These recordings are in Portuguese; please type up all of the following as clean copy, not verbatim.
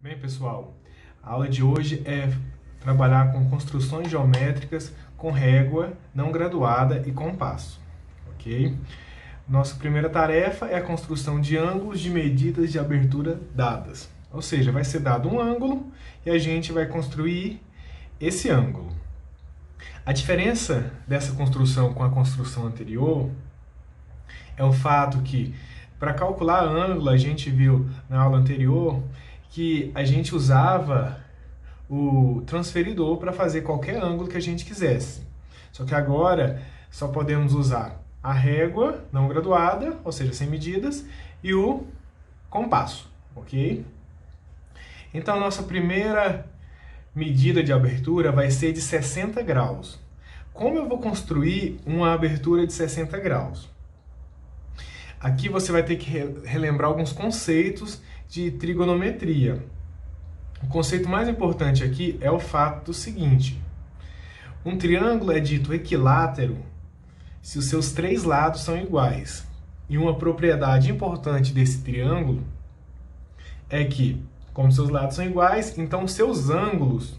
Bem, pessoal, a aula de hoje é trabalhar com construções geométricas com régua não graduada e compasso, ok? Nossa primeira tarefa é a construção de ângulos de medidas de abertura dadas. Ou seja, vai ser dado um ângulo e a gente vai construir esse ângulo. A diferença dessa construção com a construção anterior é o fato que, para calcular ângulo, a gente viu na aula anterior que a gente usava o transferidor para fazer qualquer ângulo que a gente quisesse. Só que agora só podemos usar a régua não graduada, ou seja, sem medidas, e o compasso, ok? Então, nossa primeira medida de abertura vai ser de 60 graus. Como eu vou construir uma abertura de 60 graus? Aqui você vai ter que relembrar alguns conceitos de trigonometria. O conceito mais importante aqui é o fato do seguinte: um triângulo é dito equilátero se os seus três lados são iguais. E uma propriedade importante desse triângulo é que, como seus lados são iguais, então seus ângulos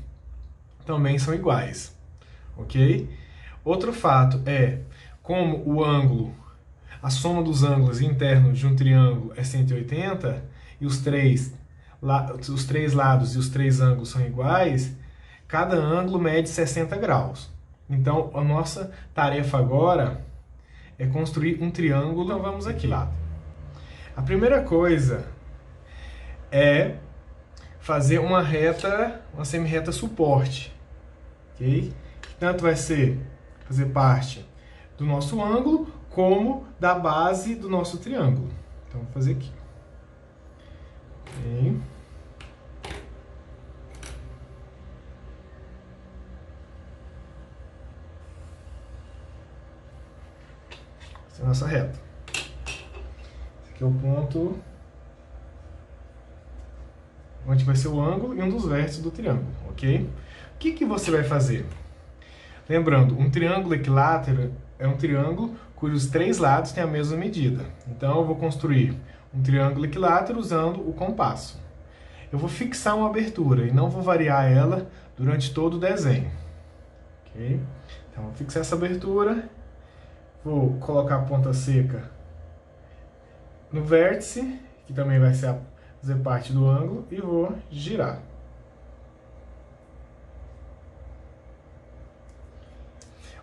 também são iguais, ok? Outro fato é, como o ângulo, a soma dos ângulos internos de um triângulo é 180, e os três lados e os três ângulos são iguais, cada ângulo mede 60 graus. Então, a nossa tarefa agora é construir um triângulo. Então, vamos aqui. A primeira coisa é fazer uma reta, uma semirreta suporte, ok? Que tanto vai fazer parte do nosso ângulo, como da base do nosso triângulo. Então, vou fazer aqui. Okay. Essa é a nossa reta. Esse aqui é o ponto onde vai ser o ângulo e um dos vértices do triângulo, ok? O que você vai fazer? Lembrando, um triângulo equilátero é um triângulo cujos três lados têm a mesma medida. Então, eu vou construir um triângulo equilátero usando o compasso. Eu vou fixar uma abertura e não vou variar ela durante todo o desenho. Okay? Então, vou fixar essa abertura, vou colocar a ponta seca no vértice, que também vai fazer parte do ângulo, e vou girar.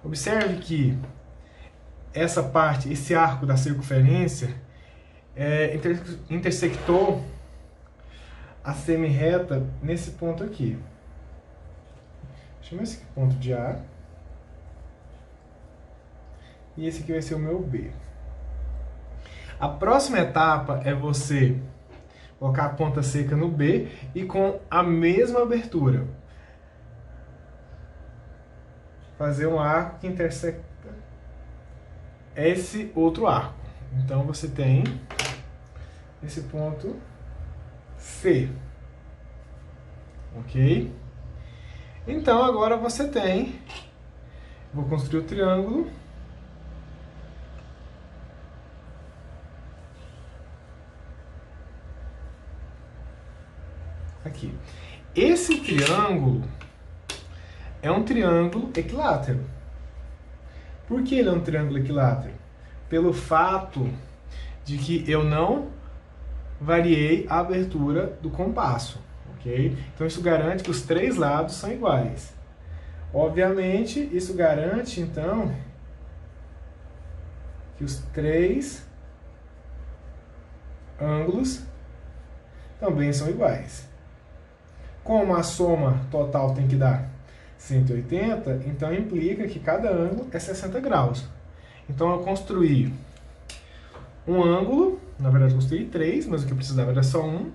Observe que essa parte, esse arco da circunferência, intersectou a semirreta nesse ponto aqui. Chama esse ponto de A. E esse aqui vai ser o meu B. A próxima etapa é você colocar a ponta seca no B e com a mesma abertura fazer um arco que intersecta esse outro arco. Então você tem esse ponto C. Ok? Então agora você tem, vou construir o triângulo. Aqui. Esse triângulo é um triângulo equilátero. Por que ele é um triângulo equilátero? Pelo fato de que eu não variei a abertura do compasso, ok? Então isso garante que os três lados são iguais. Obviamente, isso garante, então, que os três ângulos também são iguais. Como a soma total tem que dar 180, então implica que cada ângulo é 60 graus. Então eu construí um ângulo, na verdade eu construí três, mas o que eu precisava era só um.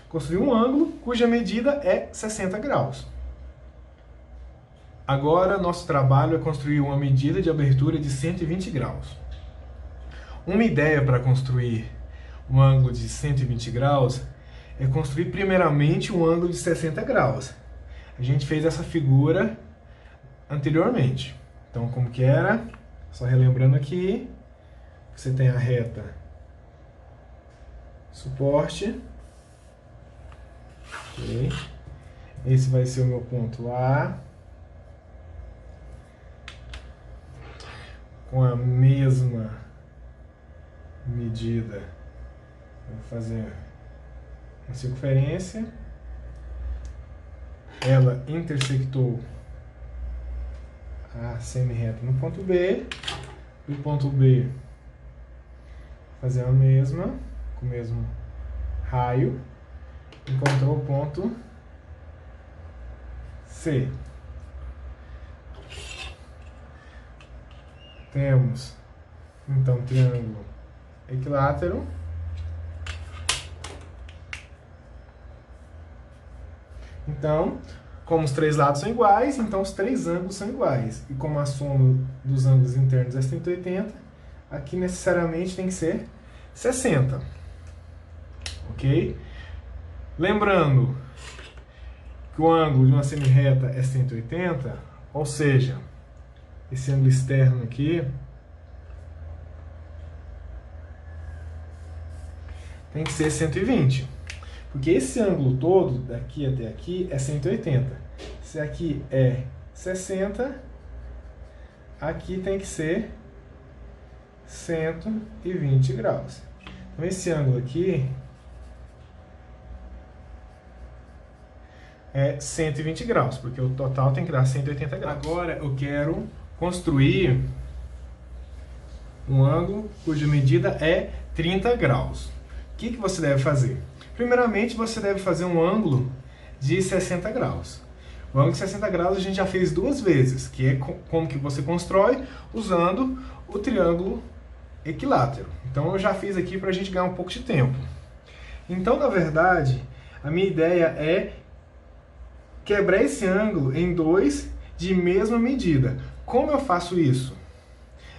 Construí um ângulo cuja medida é 60 graus. Agora nosso trabalho é construir uma medida de abertura de 120 graus. Uma ideia para construir um ângulo de 120 graus é construir primeiramente um ângulo de 60 graus. A gente fez essa figura anteriormente. Então, como que era? Só relembrando aqui, você tem a reta suporte, Ok? Esse vai ser o meu ponto A. Com a mesma medida, vou fazer uma circunferência. Ela intersectou a semi-reta no ponto B. Do ponto B, fazer a mesma, com o mesmo raio. Encontrou o ponto C. Temos, então, triângulo equilátero. Então, como os três lados são iguais, então os três ângulos são iguais. E como a soma dos ângulos internos é 180, aqui necessariamente tem que ser 60. Ok? Lembrando que o ângulo de uma semi-reta é 180, ou seja, esse ângulo externo aqui tem que ser 120. Porque esse ângulo todo, daqui até aqui, é 180. Se aqui é 60, aqui tem que ser 120 graus. Então esse ângulo aqui é 120 graus, porque o total tem que dar 180 graus. Agora eu quero construir um ângulo cuja medida é 30 graus. O que você deve fazer? Primeiramente, você deve fazer um ângulo de 60 graus. O ângulo de 60 graus a gente já fez duas vezes, que é como que você constrói usando o triângulo equilátero. Então eu já fiz aqui para a gente ganhar um pouco de tempo. Então, na verdade, a minha ideia é quebrar esse ângulo em dois de mesma medida. Como eu faço isso?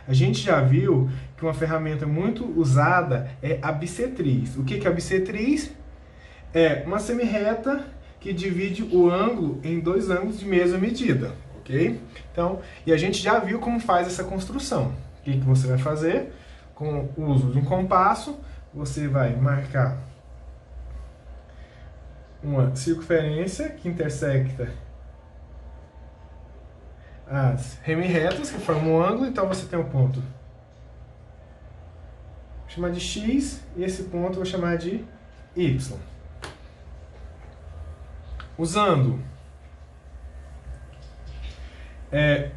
A gente já viu que uma ferramenta muito usada é a bissetriz. O que é a bissetriz? É uma semi-reta que divide o ângulo em dois ângulos de mesma medida, ok? Então, e a gente já viu como faz essa construção. O que você vai fazer? Com o uso de um compasso, você vai marcar uma circunferência que intersecta as semi-retas que formam um ângulo. Então você tem um ponto, vou chamar de X, e esse ponto eu vou chamar de Y. Usando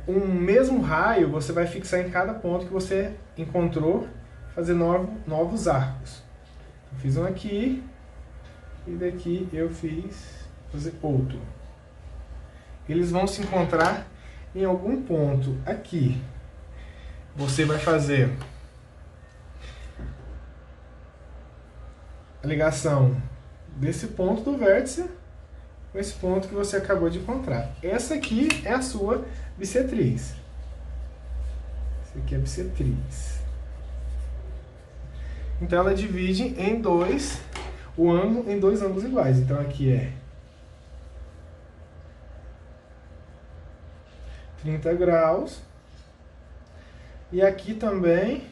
um mesmo raio, você vai fixar em cada ponto que você encontrou, fazer novos arcos. Eu fiz um aqui, e daqui eu fiz fazer outro. Eles vão se encontrar em algum ponto aqui. Você vai fazer a ligação desse ponto do vértice com esse ponto que você acabou de encontrar. Essa aqui é a sua bissetriz. Essa aqui é a bissetriz. Então ela divide em dois, o ângulo em dois ângulos iguais. Então aqui é 30 graus. E aqui também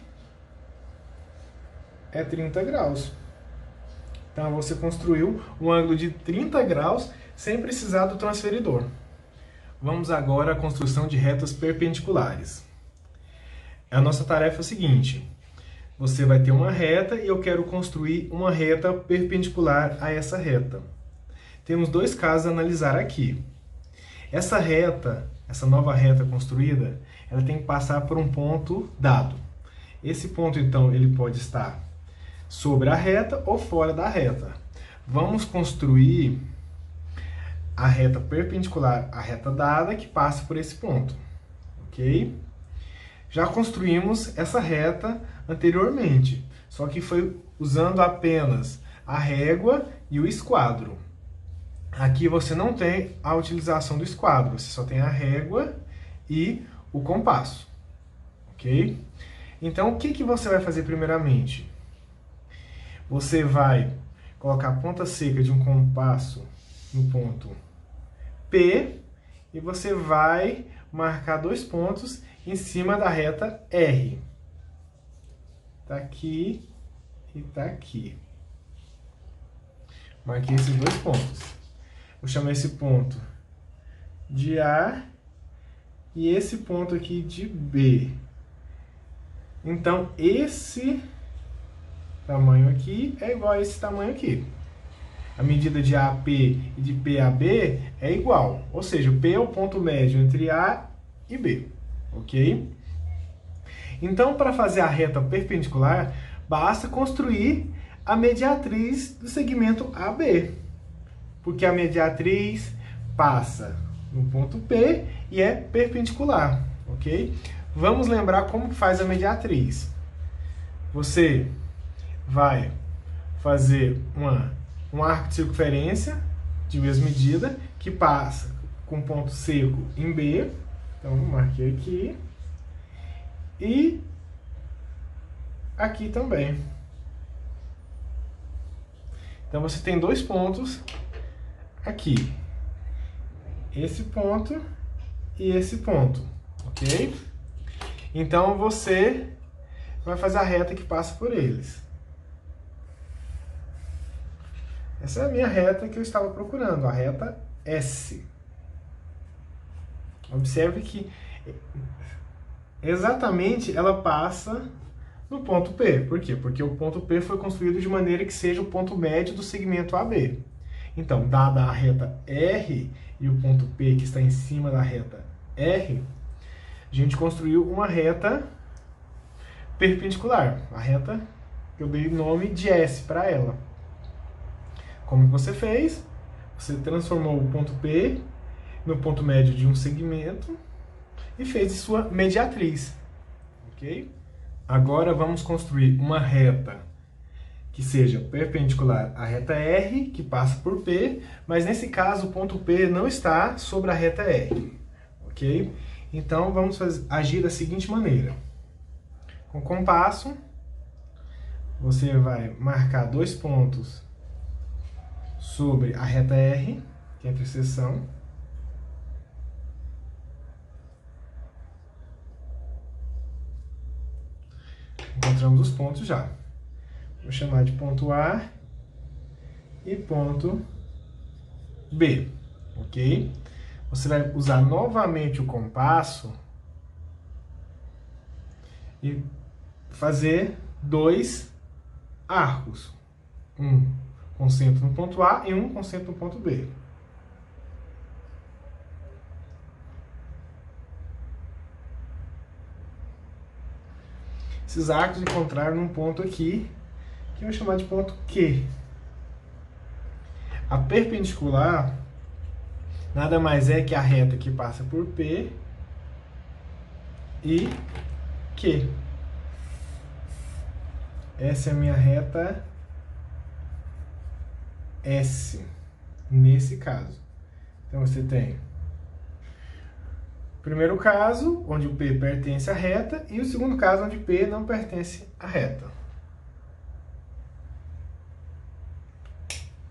é 30 graus. Então você construiu um ângulo de 30 graus sem precisar do transferidor. Vamos agora à construção de retas perpendiculares. A nossa tarefa é a seguinte: você vai ter uma reta e eu quero construir uma reta perpendicular a essa reta. Temos dois casos a analisar aqui. Essa reta, essa nova reta construída, ela tem que passar por um ponto dado. Esse ponto, então, ele pode estar sobre a reta ou fora da reta. Vamos construir a reta perpendicular à reta dada que passa por esse ponto, ok? Já construímos essa reta anteriormente, só que foi usando apenas a régua e o esquadro. Aqui você não tem a utilização do esquadro, você só tem a régua e o compasso, ok? Então, o que você vai fazer primeiramente? Você vai colocar a ponta seca de um compasso no ponto P e você vai marcar dois pontos em cima da reta R. Tá aqui e tá aqui. Marquei esses dois pontos. Vou chamar esse ponto de A e esse ponto aqui de B. Então, esse tamanho aqui é igual a esse tamanho aqui. A medida de AP e de PAB é igual, ou seja, o P é o ponto médio entre A e B, ok? Então, para fazer a reta perpendicular, basta construir a mediatriz do segmento AB, porque a mediatriz passa no ponto P e é perpendicular, ok? Vamos lembrar como que faz a mediatriz. Você vai fazer um arco de circunferência de mesma medida que passa com ponto seco em B. Então, marquei aqui. E aqui também. Então, você tem dois pontos aqui. Esse ponto e esse ponto, ok? Então, você vai fazer a reta que passa por eles. Essa é a minha reta que eu estava procurando, a reta S. Observe que exatamente ela passa no ponto P. Por quê? Porque o ponto P foi construído de maneira que seja o ponto médio do segmento AB. Então, dada a reta R e o ponto P que está em cima da reta R, a gente construiu uma reta perpendicular. A reta que eu dei o nome de S para ela. Como que você fez? Você transformou o ponto P no ponto médio de um segmento e fez sua mediatriz, ok? Agora vamos construir uma reta que seja perpendicular à reta R, que passa por P, mas nesse caso o ponto P não está sobre a reta R, ok? Então vamos agir da seguinte maneira. Com o compasso, você vai marcar dois pontos sobre a reta R, que é a interseção. Encontramos os pontos já. Vou chamar de ponto A e ponto B, ok? Você vai usar novamente o compasso e fazer dois arcos. Um com centro no ponto A e um com centro no ponto B. Esses arcos encontraram num ponto aqui, que eu vou chamar de ponto Q. A perpendicular nada mais é que a reta que passa por P e Q. Essa é a minha reta S, nesse caso. Então você tem o primeiro caso, onde o P pertence à reta, e o segundo caso, onde P não pertence à reta.